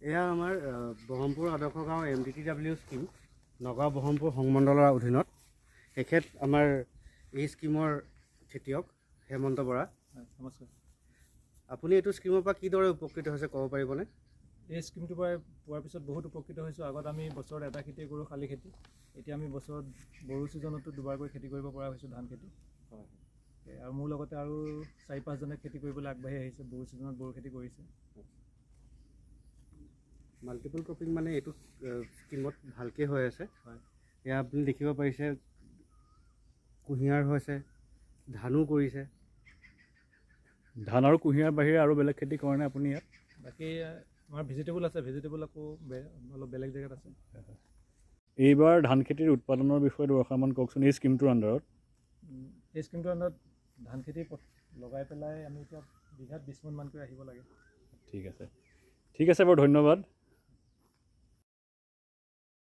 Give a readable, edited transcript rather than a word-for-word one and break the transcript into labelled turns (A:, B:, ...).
A: এয়া আমাৰ ব্ৰহ্মপুৰ আদৰ্শ গাঁও MDTW স্কিম নগাঁও ব্ৰহ্মপুৰ সংমণ্ডলৰ অধীনত এখেত আমাৰ এই স্কিমৰ খেতিয়ক হেমন্ত বৰা।
B: নমস্কাৰ।
A: আপুনি এইটো স্কিমৰ পৰা কিদৰে উপকৃত হৈছে ক'ব পাৰিবনে?
B: এই স্কিমটোৰ পৰা পোৱাৰ পিছত বহুত উপকৃত হৈছোঁ। আগত আমি বছৰত এটা খেতি কৰোঁ, শালি খেতি। এতিয়া আমি বছৰত বড়ো ছিজনতো দুবাৰকৈ খেতি কৰিব পৰা হৈছোঁ, ধান খেতি।
A: হয়।
B: আৰু মোৰ লগতে আৰু 4-5জনে খেতি কৰিবলৈ আগবাঢ়ি আহিছে, বড়ো ছিজনত বড়ো খেতি কৰিছে।
A: মাল্টিপল ক্ৰপিং মানে এইটো স্কিমত ভালকৈ হৈ আছে।
B: হয়।
A: এয়া আপুনি দেখিব পাৰিছে, কুঁহিয়াৰ হৈছে, ধানো কৰিছে।
C: ধান আৰু কুঁহিয়াৰ বাহিৰে আৰু বেলেগ খেতি কৰে নে আপুনি ইয়াত?
B: বাকী আমাৰ ভেজিটেবল আছে, ভেজিটেবল আকৌ অলপ বেলেগ জেগাত আছে।
C: এইবাৰ ধান খেতিৰ উৎপাদনৰ বিষয়ে দুআষাৰমান কওকচোন। এই স্কিমটোৰ আণ্ডাৰত
B: এই স্কিমটোৰ আণ্ডাৰত ধান খেতি লগাই পেলাই আমি এতিয়া বিঘাত 20 মোনমানকৈ আহিব লাগে।
C: ঠিক আছে বাৰু, ধন্যবাদ।